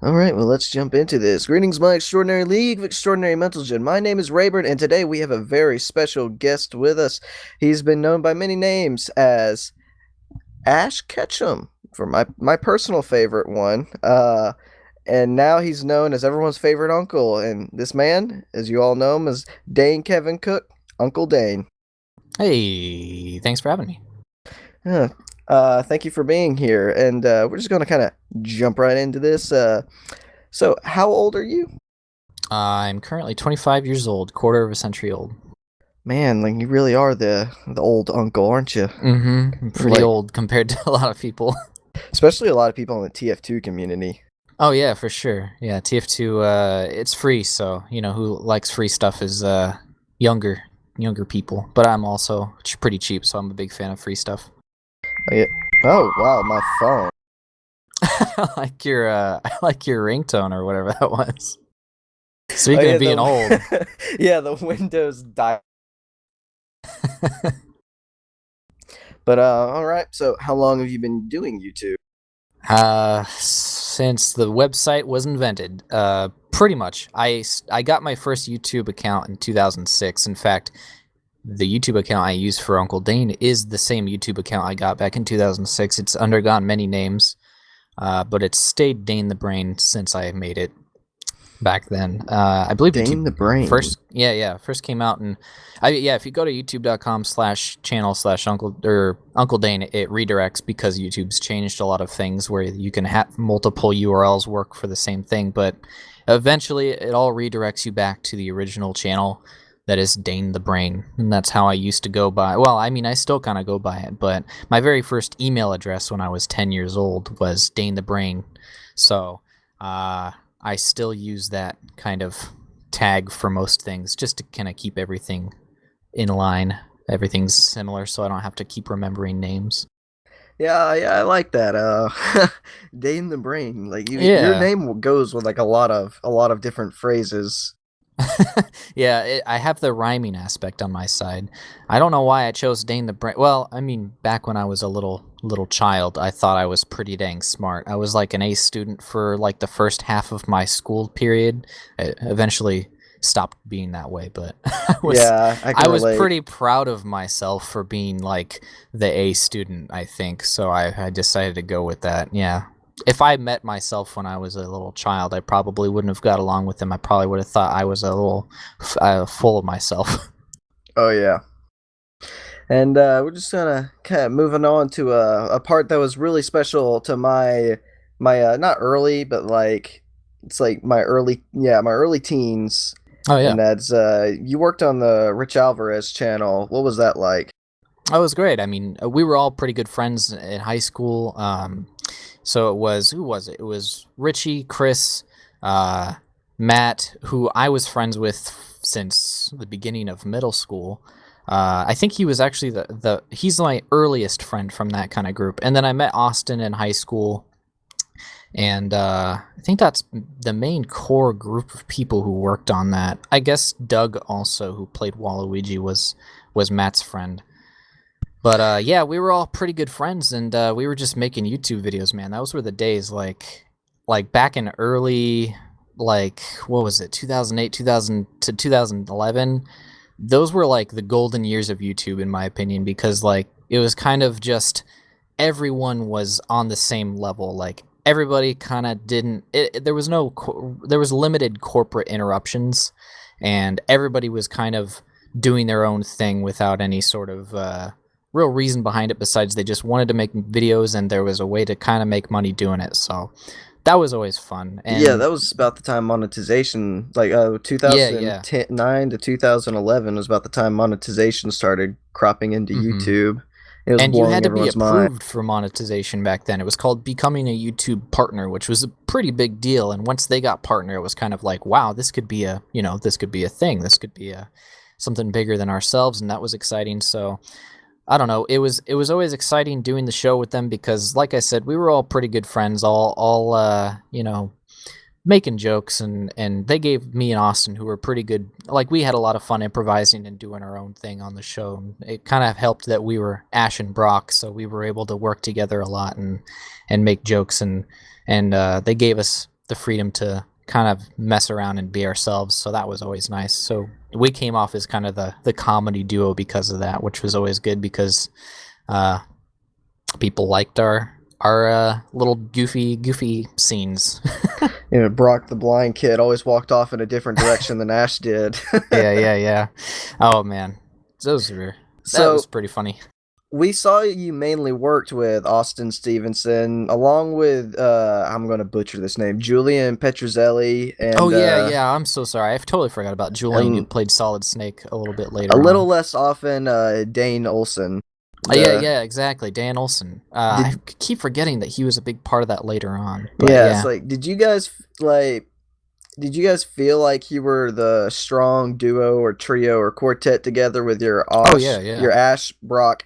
All right, well, let's jump into this. Greetings, my extraordinary league of extraordinary mental gen. My name is Rayburn, and today we have a very special guest with us. He's been known by many names as Ash Ketchum, for my personal favorite one. And now he's known as everyone's favorite uncle. And this man, as you all know him, is Dane Kevin Cook, Uncle Dane. Hey, thanks for having me. Yeah. Thank you for being here, and we're just gonna kind of jump right into this. So, how old are you? I'm currently 25 years old, quarter of a century old. Man, like you really are the old uncle, aren't you? Pretty Like, old compared to a lot of people. especially a lot of people in the TF2 community. Oh yeah, for sure. Yeah, TF2. It's free, so who likes free stuff is younger, younger people. But I'm also pretty cheap, so I'm a big fan of free stuff. Oh, yeah. Oh wow, my phone. I like your I like your ringtone or whatever that was. Oh Speaking yeah, of being old, yeah, the Windows died. But all right. So, how long have you been doing YouTube? Since the website was invented, pretty much. I got my first YouTube account in 2006. In fact, the YouTube account I use for Uncle Dane is the same YouTube account I got back in 2006. It's undergone many names, but it's stayed Dane the Brain since I made it back then. I believe Dane YouTube the Brain. first came out, and if you go to youtube.com/channel/uncle or Uncle Dane, it redirects because YouTube's changed a lot of things where you can have multiple URLs work for the same thing, but eventually it all redirects you back to the original channel that is Dane the Brain, and that's how I used to go by. Well, I mean, I still kind of go by it, but my very first email address when I was 10 years old was Dane the Brain, so I still use that kind of tag for most things just to kind of keep everything in line. Everything's similar, so I don't have to keep remembering names. Yeah, yeah, I like that. Dane the Brain. Like your Yeah. name goes with like a lot of different phrases. Yeah, I have the rhyming aspect on my side. I don't know why I chose Dane the Brain. Well, I mean, back when I was a little child, I thought I was pretty dang smart. I was like an A student for like the first half of my school period. I eventually stopped being that way, but Yeah, I can I was relate. pretty proud of myself for being like the A student, I think. So I decided to go with that. Yeah, if I met myself when I was a little child, I probably wouldn't have got along with him. I probably would have thought I was a little full of myself. Oh yeah. And we're just gonna kind of moving on to a part that was really special to my not early, but like it's like my early teens, Oh yeah, and that's you worked on the Rich Alvarez channel. What was that like? that was great. I mean, we were all pretty good friends in high school. So it was who was it? It was Richie, Chris, uh, Matt, who I was friends with since the beginning of middle school. I think he was actually the he's my earliest friend from that kind of group. And then I met Austin in high school, and I think that's the main core group of people who worked on that. I guess Doug also, who played Waluigi, was Matt's friend. But yeah, we were all pretty good friends, and we were just making YouTube videos, man. Those were the days, like back in early, like what was it, 2008, 2000 to 2011. Those were like the golden years of YouTube, in my opinion, because like it was kind of just everyone was on the same level. Like everybody kind of didn't. There was there was limited corporate interruptions, and everybody was kind of doing their own thing without any sort of real reason behind it besides they just wanted to make videos and there was a way to kind of make money doing it. So that was always fun. Yeah, And that was about the time monetization, like yeah, yeah. 2009 to 2011 was about the time monetization started cropping into hmm YouTube. It was And you blowing had to be everyone's mind. approved for monetization back then. It was called becoming a YouTube partner, which was a pretty big deal. And once they got partner, it was kind of like, wow, this could be this could be a thing. This could be a something bigger than ourselves, and that was exciting. So I don't know. It was always exciting doing the show with them because, like I said, we were all pretty good friends, all making jokes, and they gave me and Austin, who were pretty good. Like we had a lot of fun improvising and doing our own thing on the show. And it kind of helped that we were Ash and Brock, so we were able to work together a lot and make jokes and they gave us the freedom to kind of mess around and be ourselves. So that was always nice. So we came off as kind of the comedy duo because of that, which was always good because uh, people liked our little goofy scenes. Brock the blind kid always walked off in a different direction than Ash did. Yeah. Oh man, those were that So was pretty funny. we saw you mainly worked with Austin Stevenson, along with I'm going to butcher this name, Julian Petrozelli, Oh and yeah. I'm so sorry. I totally forgot about Julian, who and played Solid Snake a little bit a later little on. less often Dane Olson. Yeah, The yeah, exactly. Dan Olson. I did keep forgetting that he was a big part of that later on. But Yeah, it's yeah. like did you guys feel like you were the strong duo or trio or quartet together with Oh yeah, Your yeah. Ash, Brock,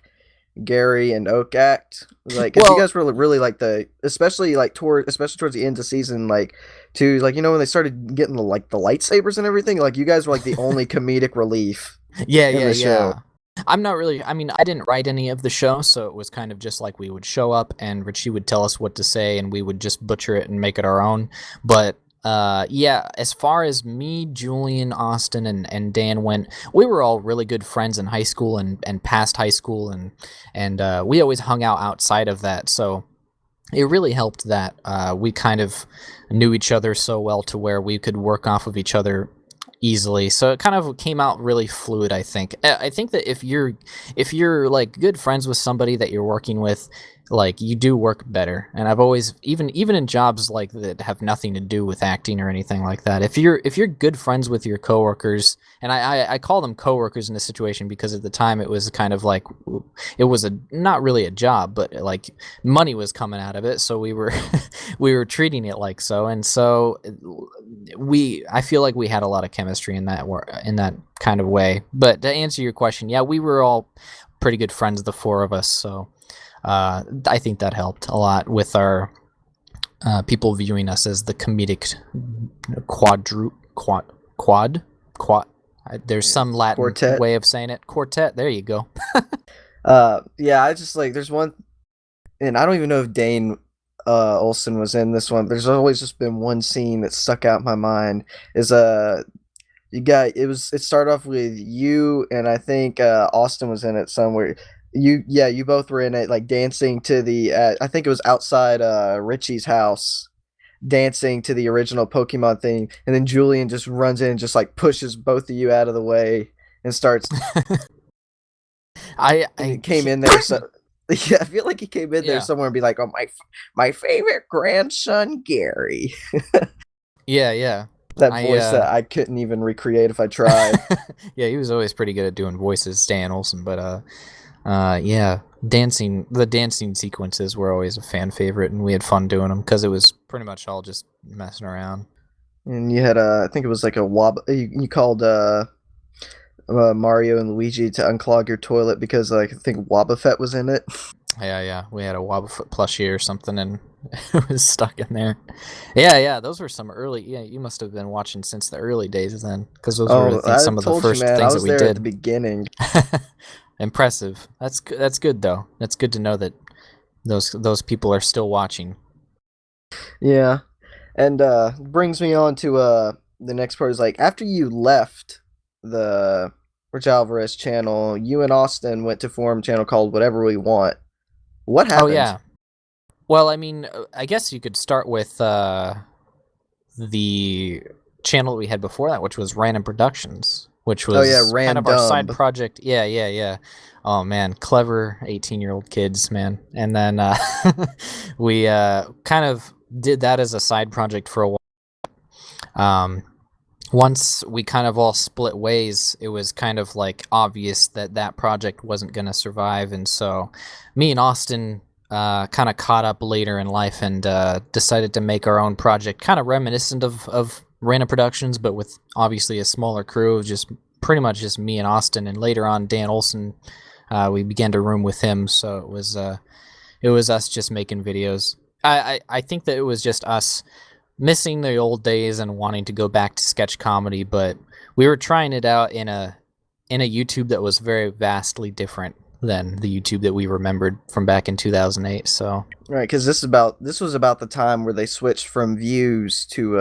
Gary, and Oak act? Like, cause you Well, guys were really like especially like especially towards the end of the season, like to like when they started getting the lightsabers and everything, like you guys were like the only comedic relief in the show. yeah. I'm not really. I mean, I didn't write any of the show, so it was kind of just like we would show up and Richie would tell us what to say, and we would just butcher it and make it our own. But yeah, as far as me, Julian, Austin, and Dan went, we were all really good friends in high school and past high school, and we always hung out outside of that. So it really helped that we kind of knew each other so well to where we could work off of each other easily. So it kind of came out really fluid. I think that if you're like good friends with somebody that you're working with, like you do work better. And I've always even in jobs like that have nothing to do with acting or anything like that. If you're good friends with your coworkers, and I call them coworkers in this situation because at the time it was kind of like it was a not really a job, but like money was coming out of it, so we were we were treating it like so. And so we I feel like we had a lot of chemistry in that kind of way. But to answer your question, yeah, we were all pretty good friends, the four of us. So I think that helped a lot with our people viewing us as the comedic quad. There's some Latin Quartet. way of saying it. Quartet. There you go. Yeah, I just like there's one, and I don't even know if Dane Olson was in this one. But there's always just been one scene that stuck out in my mind. Is it started off with you and I think Austin was in it somewhere. You both were in it like dancing to the I think it was outside Richie's house dancing to the original Pokemon theme, and then Julian just runs in and just like pushes both of you out of the way and starts and I it came in there so yeah, I feel like he came in there yeah. somewhere and be like, "Oh my favorite grandson Gary." Yeah. That I voice that I couldn't even recreate if I tried. yeah, he was always pretty good at doing voices, Stan Olsen, but yeah, the dancing sequences were always a fan favorite, and we had fun doing them because it was pretty much all just messing around. And you had I think it was like a you called Mario and Luigi to unclog your toilet because like I think Wobbuffet was in it. Yeah, we had a Wobblefoot plushie or something, and it was stuck in there. Yeah, those were some early. Yeah, you must have been watching since the early days then, because those were, I Oh, think, I some of the told you, first man. I things that was we there at the did. beginning. Impressive. That's good though. That's good to know that those people are still watching. Yeah, and brings me on to the next part is like after you left the Rich Alvarez channel, you and Austin went to form a channel called Whatever We Want. What Oh happened? yeah. Well, I mean, I guess you could start with the channel we had before that, which was Random Productions, which Oh yeah, was kind of our side Random. project. Yeah. Oh man, clever 18-year-old kids, man. And then we kind of did that as a side project for a while. Um, Once we kind of all split ways, it was kind of like obvious that that project wasn't going to survive. And so me and Austin kind of caught up later in life and decided to make our own project, kind of reminiscent of Random Productions, but with obviously a smaller crew of just pretty much just me and Austin. And later on, Dan Olson, we began to room with him. So it was us just making videos. I think that it was just us missing the old days and wanting to go back to sketch comedy, but we were trying it out in a YouTube that was very vastly different. than the YouTube that we remembered from back in 2008. So Right, because this was about the time where they switched from views to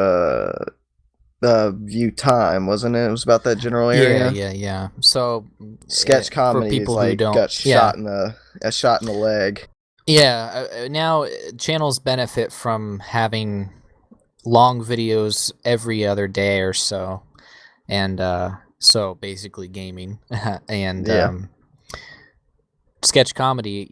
view time, wasn't it? It was about that general yeah, area. yeah, yeah. So Sketch for comedy is people who like don't, got yeah, shot in the a shot in the leg. yeah. Now channels benefit from having long videos every other day or so, and so basically gaming and Yeah, sketch comedy,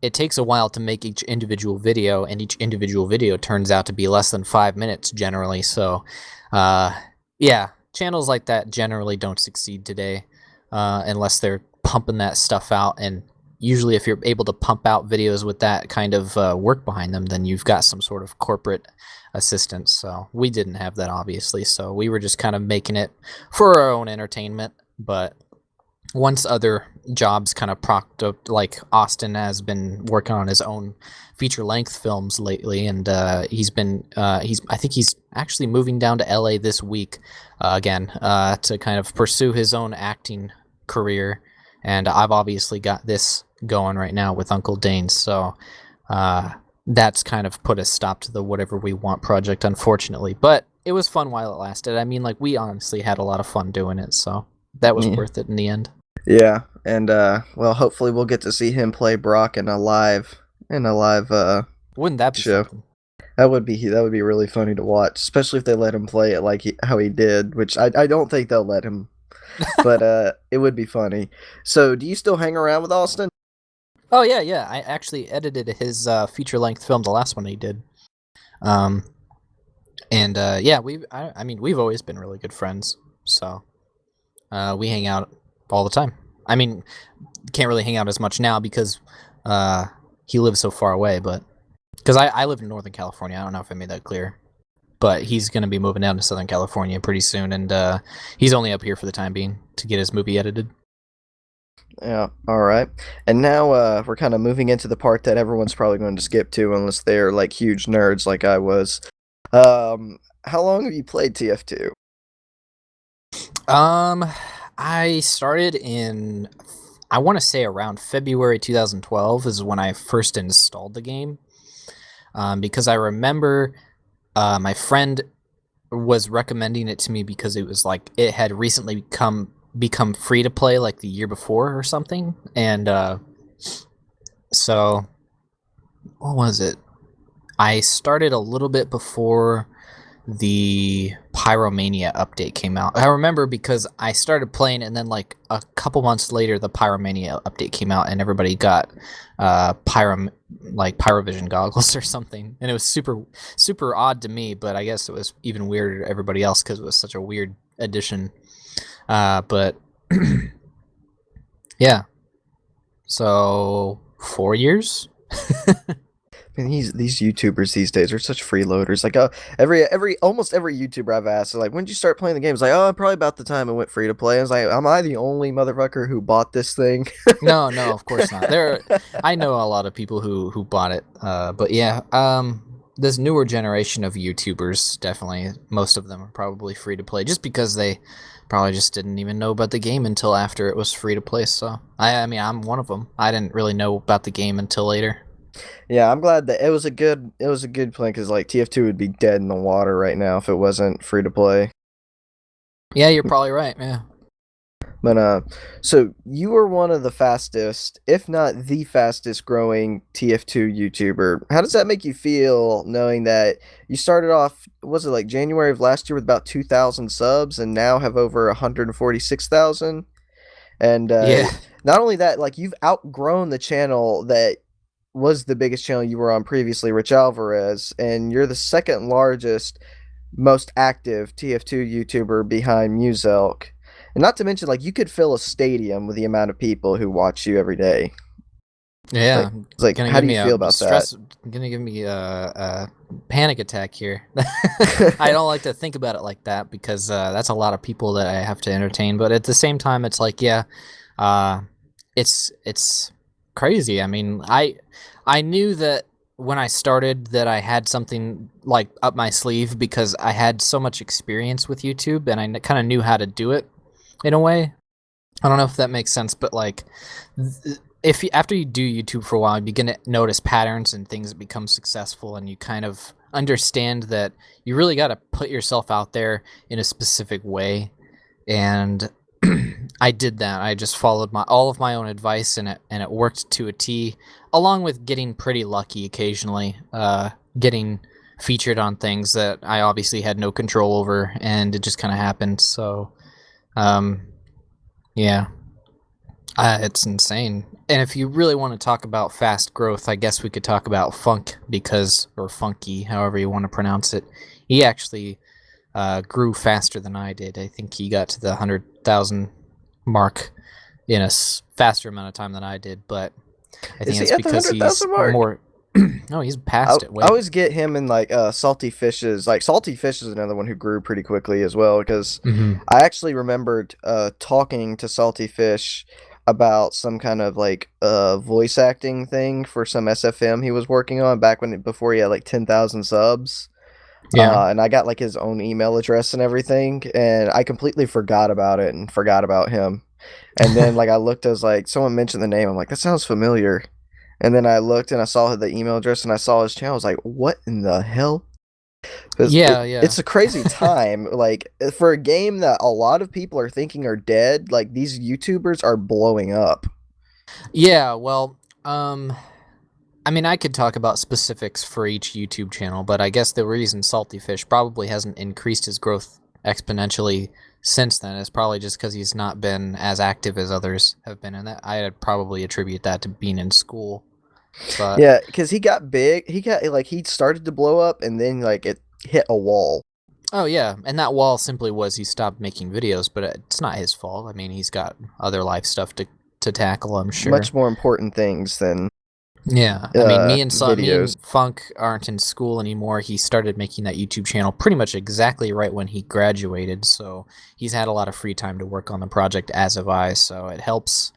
it takes a while to make each individual video, and each individual video turns out to be less than 5 minutes generally. So, uh, yeah, channels like that generally don't succeed today unless they're pumping that stuff out. And usually, if you're able to pump out videos with that kind of work behind them, then you've got some sort of corporate assistance. So, we didn't have that, obviously. So, we were just kind of making it for our own entertainment. But once other jobs kind of propped up, like Austin has been working on his own feature length films lately, and I think he's actually moving down to LA this week again to kind of pursue his own acting career. And I've obviously got this going right now with Uncle Dane, so uh, that's kind of put a stop to the Whatever We Want project, unfortunately. But it was fun while it lasted. I mean, like, we honestly had a lot of fun doing it, so that was yeah, worth it in the end. yeah. And well, hopefully we'll get to see him play Brock in a live Wouldn't that be show. something? That would be really funny to watch, especially if they let him play it like how he did, which I don't think they'll let him, but it would be funny. So, do you still hang around with Austin? Oh yeah, yeah. I actually edited his feature length film, the last one he did. Um, and yeah, I mean, we've always been really good friends. So we hang out all the time. I mean, can't really hang out as much now because he lives so far away. But because I live in Northern California, I don't know if I made that clear. But he's going to be moving down to Southern California pretty soon, and he's only up here for the time being to get his movie edited. Yeah, all right. And now we're kind of moving into the part that everyone's probably going to skip to unless they're like huge nerds like I was. How long have you played TF2? Um, I started in, I want to say around February 2012 is when I first installed the game. Because I remember my friend was recommending it to me because it was like it had recently become free to play like the year before or something, and so what was it? I started a little bit before the Pyromania update came out. I remember because I started playing, and then like a couple months later, the Pyromania update came out, and everybody got Pyrovision goggles or something, and it was super odd to me, but I guess it was even weirder to everybody else because it was such a weird addition. But yeah, so 4 years. Man, these YouTubers these days are such freeloaders. Like every almost every YouTuber I've asked, like, when did you start playing the game? It's like, oh, probably about the time it went free to play. I was like, am I the only motherfucker who bought this thing? No, no, of course not. I know a lot of people who bought it. But yeah, this newer generation of YouTubers, definitely most of them are probably free to play, just because they probably just didn't even know about the game until after it was free to play. So I mean, I'm one of them. I didn't really know about the game until later. Yeah, I'm glad that it was a good plan because like TF2 would be dead in the water right now if it wasn't free to play. Yeah, you're probably right. Yeah. But so you were one of the fastest, if not the fastest growing TF2 YouTuber. How does that make you feel knowing that you started off, was it like January of last year with about 2,000 subs and now have over 146,000? And Yeah. not only that, like you've outgrown the channel that was the biggest channel you were on previously, Rich Alvarez, and you're the second largest, most active TF2 YouTuber behind Muselk. And not to mention, like, you could fill a stadium with the amount of people who watch you every day. Yeah, Like, it's like, gonna how give do you me feel a about that? stress. Gonna give me a panic attack here. I don't like to think about it like that because that's a lot of people that I have to entertain. But at the same time, it's like, yeah, uh, it's crazy. I mean, I knew that when I started that I had something like up my sleeve because I had so much experience with YouTube and I kind of knew how to do it in a way. I don't know if that makes sense, but like if you, after you do YouTube for a while, you begin to notice patterns and things that become successful, and you kind of understand that you really got to put yourself out there in a specific way. And I did that. I just followed my all of my own advice, and it worked to a T. Along with getting pretty lucky occasionally, getting featured on things that I obviously had no control over, and it just kind of happened. So, um, yeah, it's insane. And if you really want to talk about fast growth, I guess we could talk about Funk because, or Funky, however you want to pronounce it. He actually grew faster than I did. I think he got to the 100,000 mark in a faster amount of time than I did, but I Is think he that's at the because he's 100,000 mark? more. No, he's I past it I way. always get him and like Salty Fishes. Like Salty Fish is another one who grew pretty quickly as well because Mm-hmm. I actually remembered talking to Salty Fish about some kind of like voice acting thing for some SFM he was working on back when before he had like 10,000 subs. Yeah. And I got like his own email address and everything, and I completely forgot about it and forgot about him. And then like I looked as like someone mentioned the name. I'm like, that sounds familiar. And then I looked and I saw the email address and I saw his channel. I was like, what in the hell? Because Yeah, yeah. it's a crazy time. Like for a game that a lot of people are thinking are dead, like these YouTubers are blowing up. Yeah, well, I mean, I could talk about specifics for each YouTube channel, but I guess the reason Salty Fish probably hasn't increased his growth exponentially since then is probably just because he's not been as active as others have been, and that I'd probably attribute that to being in school. But Yeah, because he got big. He got like he started to blow up, and then like it hit a wall. oh yeah, and that wall simply was he stopped making videos, but it's not his fault. I mean, he's got other life stuff to tackle, I'm sure. Much more important things than Yeah, I mean, me videos. and Funk aren't in school anymore. He started making that YouTube channel pretty much exactly right when he graduated, so he's had a lot of free time to work on the project, as have I. So it helps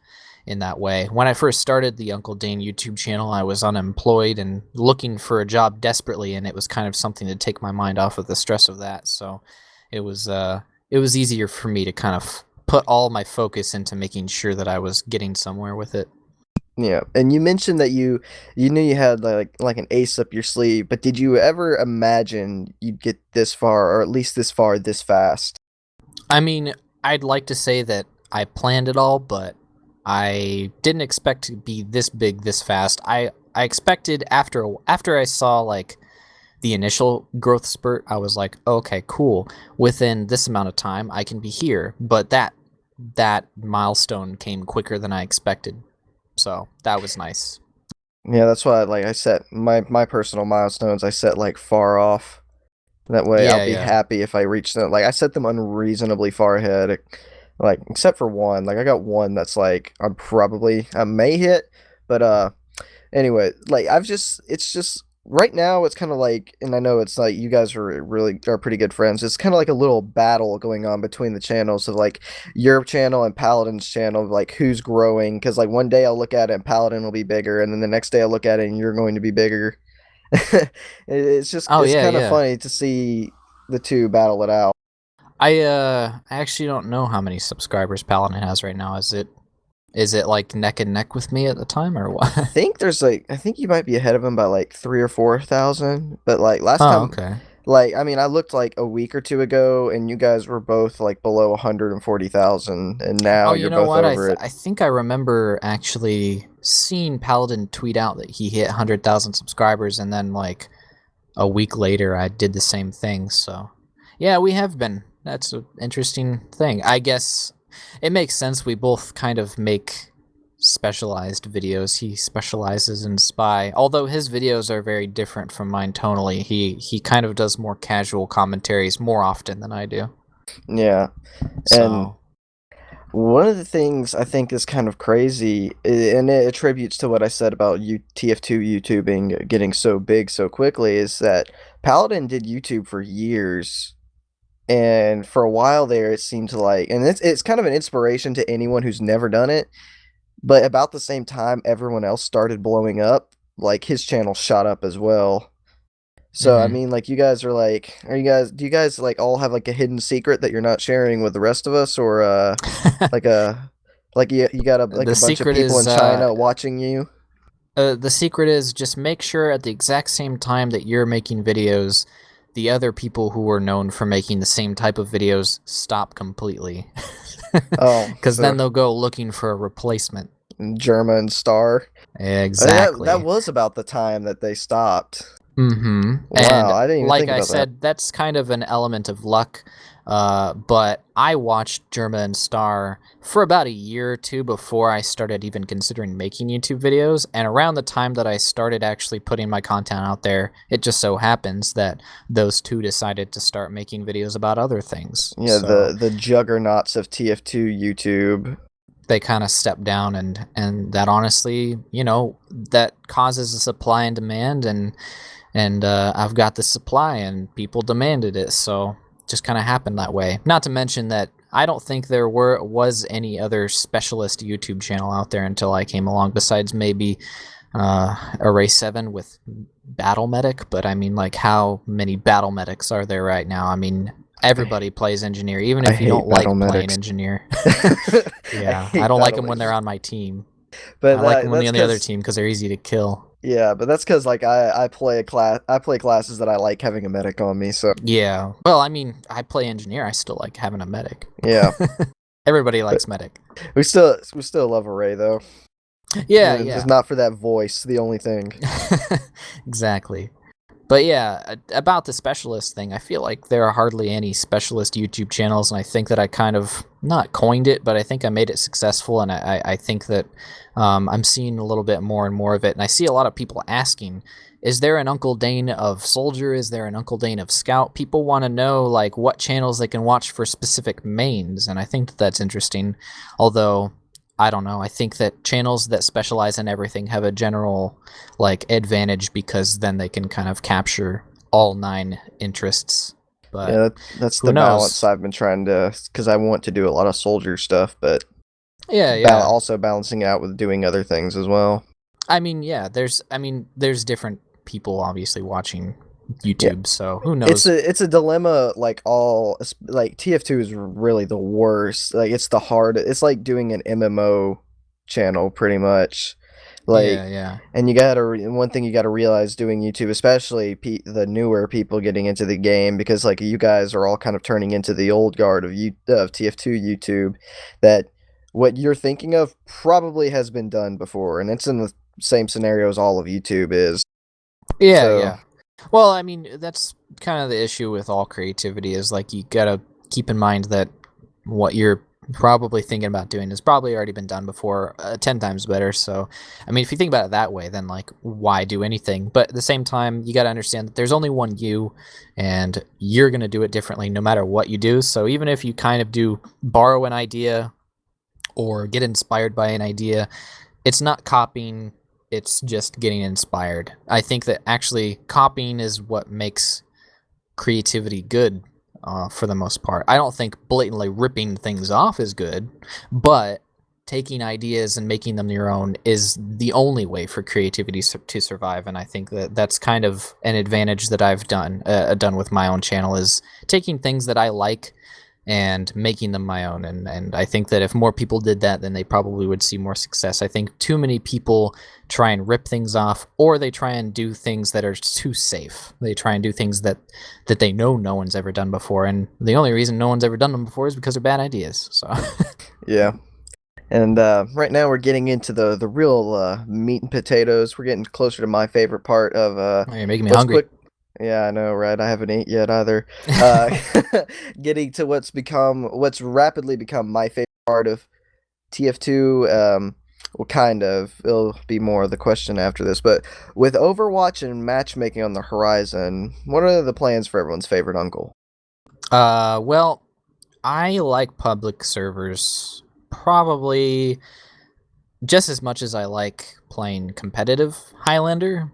in that way. When I first started the Uncle Dane YouTube channel, I was unemployed and looking for a job desperately, and it was kind of something to take my mind off of the stress of that. So it was it was easier for me to kind of put all my focus into making sure that I was getting somewhere with it. Yeah, and you mentioned that you knew you had like an ace up your sleeve, but did you ever imagine you'd get this far, or at least this far, this fast? I mean, I'd like to say that I planned it all, but I didn't expect to be this big this fast. I expected after I saw like the initial growth spurt, I was like, okay, cool. Within this amount of time, I can be here. But that milestone came quicker than I expected, so that was nice. Yeah, that's why like I set my personal milestones. I set like far off. That way, I'll Yeah, be yeah. happy if I reach them. Like I set them unreasonably far ahead. Like except for one. Like I got one that's like I may hit, but anyway, like it's just right now it's kind of like, and I know it's like you guys are really are pretty good friends. It's kind of like a little battle going on between the channels of like your channel and Paladin's channel, like who's growing. Because like one day I'll look at it and Paladin will be bigger, and then the next day I'll look at it and you're going to be bigger. It's just Oh it's yeah, kind of yeah. funny to see the two battle it out. I actually don't know how many subscribers Paladin has right now. Is it like neck and neck with me at the time or I what? think there's like I think you might be ahead of him by like 3 or 4 thousand. But like last Oh, time, okay. like I mean, I looked like a week or two ago, and you guys were both like below 140,000, and now Oh, you you're know both what? over it. I think I remember actually seeing Paladin tweet out that he hit 100,000 subscribers, and then like a week later, I did the same thing. So, yeah, we have been. That's an interesting thing. I guess it makes sense. We both kind of make specialized videos. He specializes in spy, although his videos are very different from mine tonally. He kind of does more casual commentaries more often than I do. Yeah, and So, one of the things I think is kind of crazy, and it attributes to what I said about TF2 YouTubing getting so big so quickly, is that Paladin did YouTube for years. And for a while there, it seemed to like, and it's kind of an inspiration to anyone who's never done it. But about the same time, everyone else started blowing up. Like his channel shot up as well. So I mhm. mean, like you guys are like, do you guys like all have like a hidden secret that you're not sharing with the rest of us, or like a Like you got like The a bunch of secret people is in China watching you. just make sure at the exact same time that you're making videos, the other people who are known for making the same type of videos stop completely. Oh, Because so then they'll go looking for a replacement. German Star. I think that Exactly. was about the time that they stopped. Mm-hmm. Wow, And I didn't even like think I about that. said, that's kind of an element of luck. But I watched Germa and Star for about a year or two before I started even considering making YouTube videos. And around the time that I started actually putting my content out there, it just so happens that those two decided to start making videos about other things. Yeah, So the juggernauts of TF2 YouTube. they kind of step down, and that honestly, that causes a supply and demand, and I've got the supply and people demanded it, so just kind of happened that way. Not to mention that I don't think there was any other specialist YouTube channel out there until I came along, besides maybe Array 7 with Battle Medic. But I mean, like, how many Battle Medics are there right now? I mean, I, everybody plays engineer, even I if you hate don't battle like playing medics. engineer. I Yeah, I hate don't like battle them when they're medics. on my team. But I like them when they're that's on the other because team because they're easy to kill. yeah, but that's because like I play classes that I like having a medic on me. So Yeah. Well, I mean, I play engineer. I still like having a medic. yeah, Everybody but likes medic. we still love Array though. Yeah, Just yeah. not for that voice. The only thing. Exactly. But yeah, about the specialist thing, I feel like there are hardly any specialist YouTube channels, and I think that I kind of not coined it, but I think I made it successful, and I think that I'm seeing a little bit more and more of it, and I see a lot of people asking, is there an Uncle Dane of Soldier? Is there an Uncle Dane of Scout? People want to know like what channels they can watch for specific mains, and I think that that's interesting, although I don't know. I think that channels that specialize in everything have a general like advantage because then they can kind of capture all 9 interests. Yeah, But that's who the balance knows? I've been trying to, because I want to do a lot of soldier stuff, but Yeah, yeah. also balancing it out with doing other things as well. I mean, yeah, there's different people obviously watching Yeah, YouTube, so who knows? it's a dilemma. Like like TF2 is really the worst. Like it's the hard. It's like doing an MMO channel pretty much. Yeah, Like, yeah. and one thing you gotta realize doing YouTube, especially the newer people getting into the game, because like you guys are all kind of turning into the old guard of TF2 YouTube, that what you're thinking of probably has been done before, and it's in the same scenario as all of YouTube is. Yeah, So yeah. Well, I mean, that's kind of the issue with all creativity is like you gotta keep in mind that what you're probably thinking about doing has probably already been done before 10 times better. So, I mean, if you think about it that way, then like, why do anything? But at the same time, you got to understand that there's only one you, and you're going to do it differently no matter what you do. So, even if you kind of do borrow an idea or get inspired by an idea, it's not copying, it's just getting inspired. I think that actually copying is what makes creativity good for the most part. I don't think blatantly ripping things off is good, but taking ideas and making them your own is the only way for creativity to survive. And I think that that's kind of an advantage that I've done with my own channel is taking things that I like and making them my own. And I think that if more people did that, then they probably would see more success. I think too many people try and rip things off, or they try and do things that are too safe. They try and do things that they know no one's ever done before, and the only reason no one's ever done them before is because they're bad ideas. So yeah. And right now we're getting into the real meat and potatoes. We're getting closer to my favorite part of you're making me what's hungry. quick. Yeah, I know, right? I haven't eaten yet either. Uh, getting to what's rapidly become my favorite part of TF2. Well, kind of. It'll be more of the question after this. But with Overwatch and matchmaking on the horizon, what are the plans for everyone's favorite uncle? Well, I like public servers probably just as much as I like playing competitive Highlander.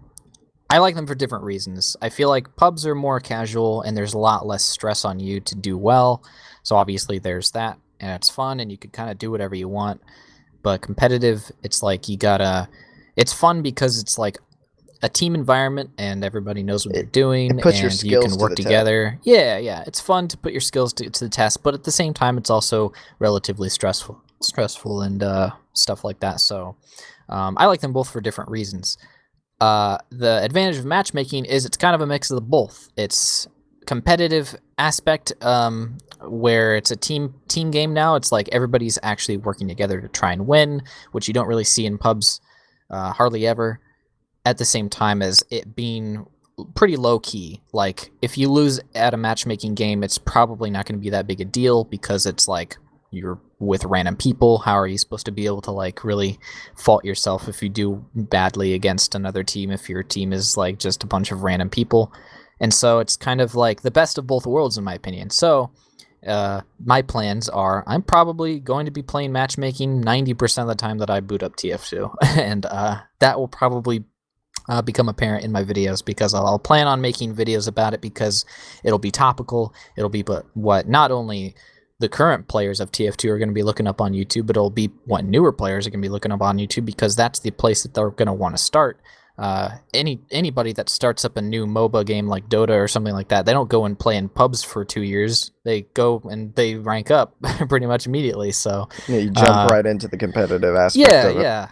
I like them for different reasons. I feel like pubs are more casual and there's a lot less stress on you to do well. So obviously there's that, and it's fun and you can kind of do whatever you want. But competitive, it's like it's fun because it's like a team environment and everybody knows what they're It doing puts your and you can skills to work the test. together. Yeah, yeah. It's fun to put your skills to the test, but at the same time it's also relatively stressful. stressful and stuff like that. So I like them both for different reasons. The advantage of matchmaking is it's kind of a mix of the both. It's competitive aspect where it's a team game now. It's like everybody's actually working together to try and win, which you don't really see in pubs hardly ever. At the same time as it being pretty low key. Like if you lose at a matchmaking game, it's probably not going to be that big a deal because it's like you're with random people. How are you supposed to be able to like really fault yourself if you do badly against another team if your team is like just a bunch of random people? And so it's kind of like the best of both worlds in my opinion. So my plans are I'm probably going to be playing matchmaking 90% of the time that I boot up TF2 and that will probably become apparent in my videos because I'll plan on making videos about it because it'll be topical. It'll be but what not only the current players of TF2 are going to be looking up on YouTube, but it'll be what newer players are going to be looking up on YouTube because that's the place that they're going to want to start. Anybody that starts up a new MOBA game like Dota or something like that, they don't go and play in pubs for 2 years. They go and they rank up pretty much immediately. So Yeah, you jump right into the competitive aspect yeah, of it. yeah.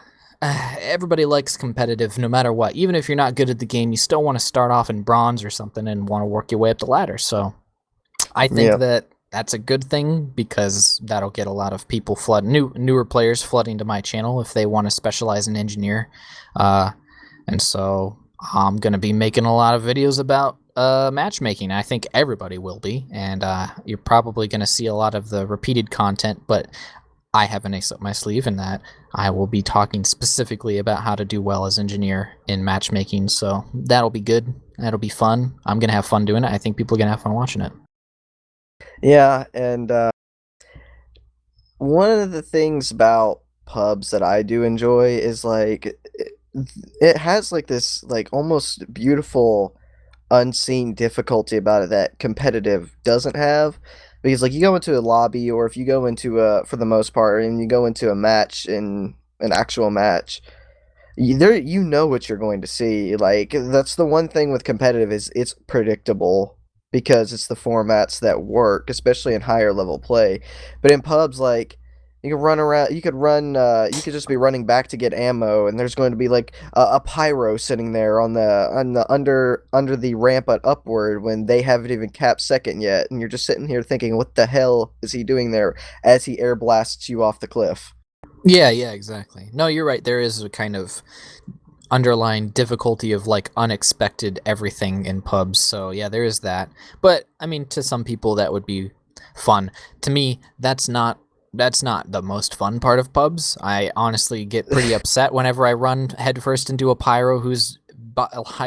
Everybody likes competitive no matter what. Even if you're not good at the game, you still want to start off in bronze or something and want to work your way up the ladder. So I think Yeah. that that's a good thing because that'll get a lot of people newer players flooding to my channel if they want to specialize in engineer. And so I'm gonna be making a lot of videos about matchmaking. I think everybody will be, and you're probably gonna see a lot of the repeated content, but I have an ace up my sleeve in that I will be talking specifically about how to do well as engineer in matchmaking. So that'll be good. That'll be fun. I'm gonna have fun doing it. I think people are gonna have fun watching it. Yeah, and one of the things about pubs that I do enjoy is like it has like this like almost beautiful unseen difficulty about it that competitive doesn't have because like you go into a lobby or if you go into a for the most part and you go into a match in an actual match you know what you're going to see. Like that's the one thing with competitive is it's predictable because it's the formats that work, especially in higher level play. But in pubs, like you can run around, you could just be running back to get ammo, and there's going to be like a pyro sitting there on the under the ramp upward when they haven't even capped second yet, and you're just sitting here thinking, what the hell is he doing there as he air blasts you off the cliff? Yeah, yeah, exactly. No, you're right. There is a kind of underlying difficulty of like unexpected everything in pubs. So yeah, there is that. But I mean, to some people that would be fun. To me, that's not the most fun part of pubs. I honestly get pretty upset whenever I run headfirst into a pyro who's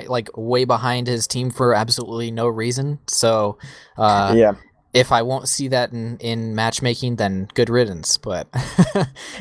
like way behind his team for absolutely no reason. So Yeah. if I won't see that in matchmaking, then good riddance. But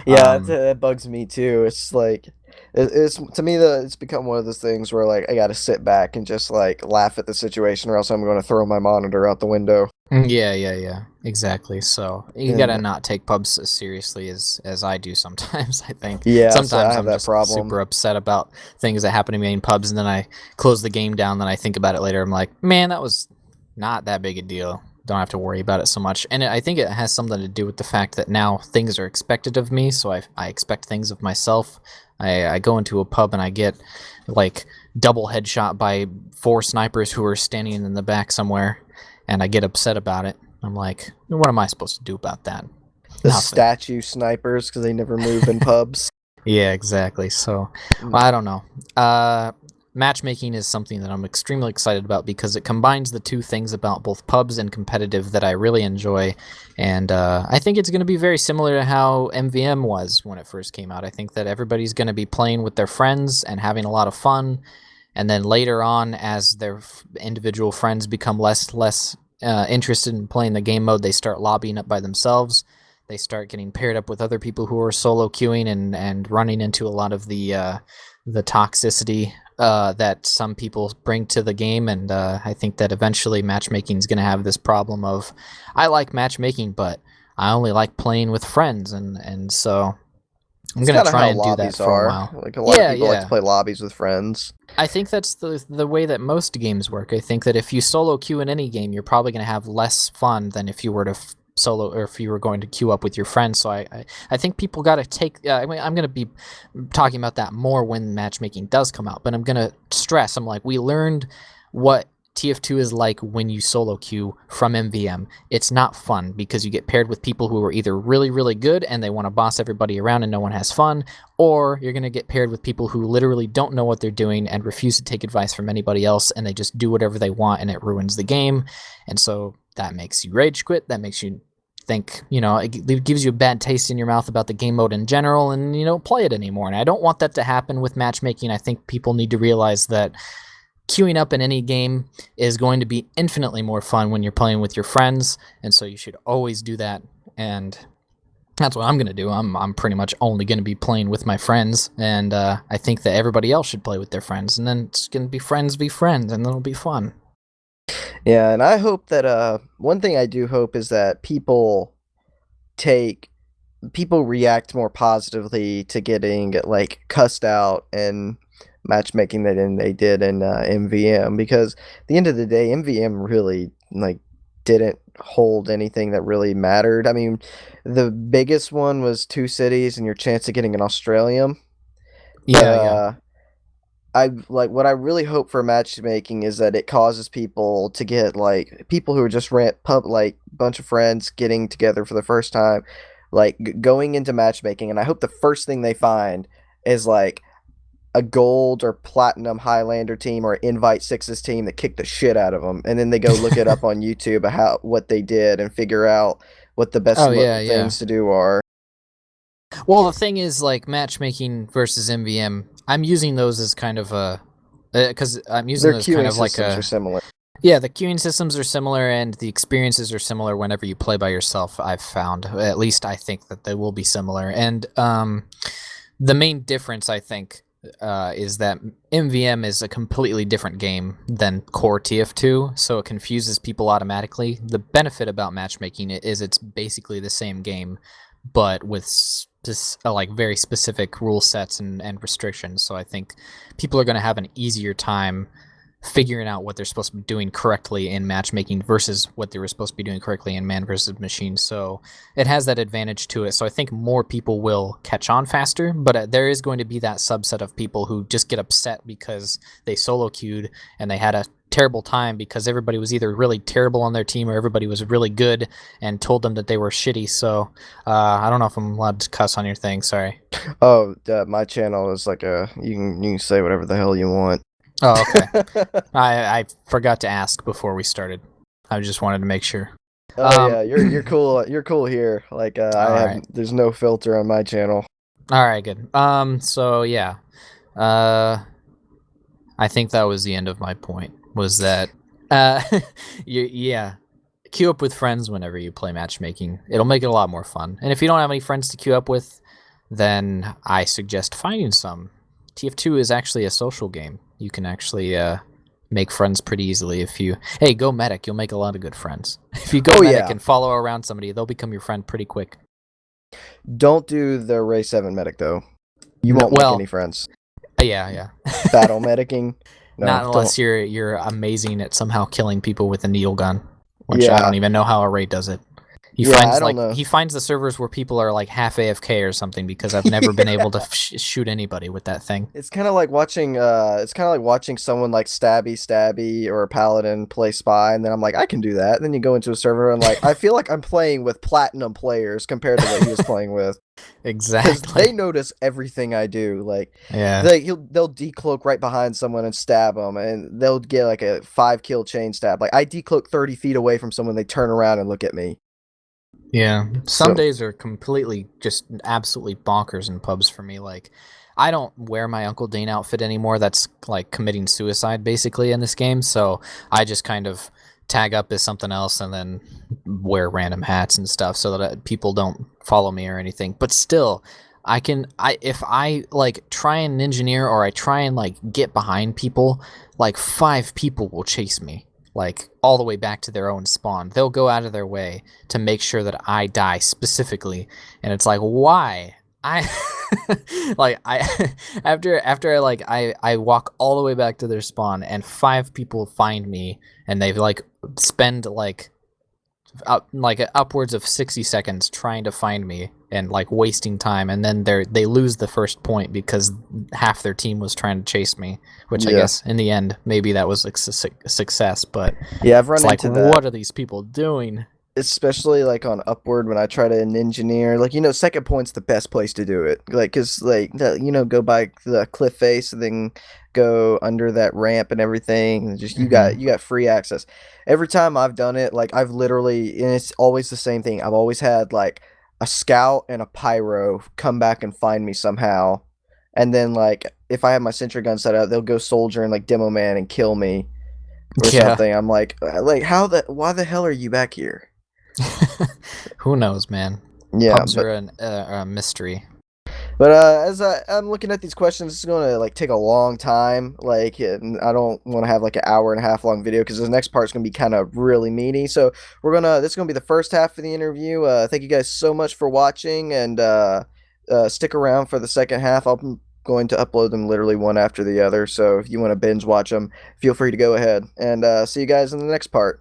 Yeah, um, it bugs me too. It's like it's to me the it's become one of those things where like I got to sit back and just like laugh at the situation, or else I'm going to throw my monitor out the window. yeah, yeah, yeah, exactly. So you gotta And not take pubs as seriously as I do sometimes. I think yeah, so I sometimes have I'm that just problem. super upset about things that happen to me in pubs, and then I close the game down. Then I think about it later. I'm like, man, that was not that big a deal. Don't have to worry about it so much. And I think it has something to do with the fact that now things are expected of me, so I expect things of myself. I go into a pub and I get like double headshot by 4 snipers who are standing in the back somewhere, and I get upset about it. I'm like, what am I supposed to do about that? The Nothing. statue snipers because they never move in pubs. Yeah, exactly. So, Mm. well, I don't know. Matchmaking is something that I'm extremely excited about because it combines the two things about both pubs and competitive that I really enjoy, and I think it's going to be very similar to how MVM was when it first came out. I think that everybody's going to be playing with their friends and having a lot of fun, and then later on, as their individual friends become less interested in playing the game mode, they start lobbying up by themselves. They start getting paired up with other people who are solo queuing and running into a lot of the toxicity that some people bring to the game. And I think that eventually matchmaking is going to have this problem of I like matchmaking, but I only like playing with friends, and so I'm It's gonna kind of try how and do that lobbies for a are. while. Like a lot of Yeah, people like to yeah. play lobbies with friends. I think that's the way that most games work. I think that if you solo queue in any game, you're probably going to have less fun than if you were to solo or if you were going to queue up with your friends. So I think people got to take. I mean, I'm going to be talking about that more when matchmaking does come out, but I'm going to stress. I'm like, we learned what TF2 is like when you solo queue from MVM. It's not fun because you get paired with people who are either really, really good and they want to boss everybody around and no one has fun, or you're going to get paired with people who literally don't know what they're doing and refuse to take advice from anybody else, and they just do whatever they want and it ruins the game. And so that makes you rage quit. That makes you think, it gives you a bad taste in your mouth about the game mode in general, and you don't play it anymore. And I don't want that to happen with matchmaking. I think people need to realize that queuing up in any game is going to be infinitely more fun when you're playing with your friends, and so you should always do that. And that's what I'm going to do. I'm pretty much only going to be playing with my friends, and I think that everybody else should play with their friends, and then it's going to be friends, and then it'll be fun. Yeah, and I hope that one thing I do hope is that people react more positively to getting like cussed out and matchmaking than they did in MVM, because at the end of the day, MVM really like didn't hold anything that really mattered. I mean, the biggest one was 2 cities and your chance of getting an Australian. But Yeah. I like what I really hope for matchmaking is that it causes people to get like people who are just like bunch of friends getting together for the first time, like going into matchmaking, and I hope the first thing they find is like a gold or platinum Highlander team or Invite Sixes team that kicked the shit out of them, and then they go look it up on YouTube what they did and figure out what the best Oh yeah, yeah. things to do are. Well, the thing is, like matchmaking versus MVM, I'm using those as kind of a because I'm using Their those kind queuing of like systems are a similar. yeah. The queuing systems are similar and the experiences are similar whenever you play by yourself. I've found, at least I think that they will be similar, and the main difference I think is that MVM is a completely different game than core TF2, so it confuses people automatically. The benefit about matchmaking is it's basically the same game, but with like very specific rule sets and restrictions. So I think people are going to have an easier time figuring out what they're supposed to be doing correctly in matchmaking versus what they were supposed to be doing correctly in man versus machine. So it has that advantage to it. So I think more people will catch on faster, but there is going to be that subset of people who just get upset because they solo queued and they had a terrible time because everybody was either really terrible on their team or everybody was really good and told them that they were shitty. So I don't know if I'm allowed to cuss on your thing. Sorry. Oh, my channel is like you can say whatever the hell you want. Oh, okay. I forgot to ask before we started. I just wanted to make sure. Oh Um, yeah, you're cool. You're cool here. Like I all have right. there's no filter on my channel. All right, good. So yeah. Uh I think that was the end of my point. Was that uh yeah, queue up with friends whenever you play matchmaking. It'll make it a lot more fun. And if you don't have any friends to queue up with, then I suggest finding some. TF2 is actually a social game. You can actually make friends pretty easily if you go medic, you'll make a lot of good friends. If you go Oh medic yeah, and follow around somebody, they'll become your friend pretty quick. don't do the Ray 7 medic though. You No, won't make well, any friends. yeah. Battle medicing? No, Not don't. unless you're amazing at somehow killing people with a needle gun, which I Yeah, don't even know how a raid does it. yeah. I don't know. He finds the servers where people are like half AFK or something because I've never been able to shoot anybody with that thing. It's kind of like watching. It's kind of like watching someone like Stabby or a Paladin play Spy, and then I'm like, I can do that. And then you go into a server and like, I feel like I'm playing with platinum players compared to what he was playing with. Because they Exactly. notice everything I do. Like Yeah. they'll decloak right behind someone and stab them, and they'll get like a 5 kill chain stab. Like I decloak 30 feet away from someone, they turn around and look at me. Yeah. Some So days are completely just absolutely bonkers in pubs for me. Like, I don't wear my Uncle Dane outfit anymore. That's like committing suicide basically in this game. So I just kind of tag up as something else and then wear random hats and stuff so that people don't follow me or anything. But still, if I like try and engineer or I try and like get behind people, like 5 people will chase me like all the way back to their own spawn. They'll go out of their way to make sure that I die specifically, and it's like, why? I like I after I walk all the way back to their spawn and 5 people find me and they like spend like like upwards of 60 seconds trying to find me and like wasting time, and then they lose the first point because half their team was trying to chase me, which I Yeah. guess in the end maybe that was a success, but Yeah, I've it's run like, into that. what are these people doing? Especially like on Upward when I try to engineer, like second point's the best place to do it. Like, cause like go by the cliff face and then go under that ramp and everything. And just Hmm. you got free access. Every time I've done it, like I've literally, and it's always the same thing. I've always had like a scout and a pyro come back and find me somehow, and then like if I have my sentry gun set up, they'll go soldier and like demo man and kill me or Yeah. something. I'm like how the why the hell are you back here? Who knows, man? Yeah, Pubs are a mystery. but as I'm looking at these questions, it's going to like take a long time. Like, and I don't want to have like an hour and a half long video because the next part's going to be kind of really meaty. So this is going to be the first half of the interview. Thank you guys so much for watching, and stick around for the second half. I'm going to upload them literally one after the other. So if you want to binge watch them, feel free to go ahead, and see you guys in the next part.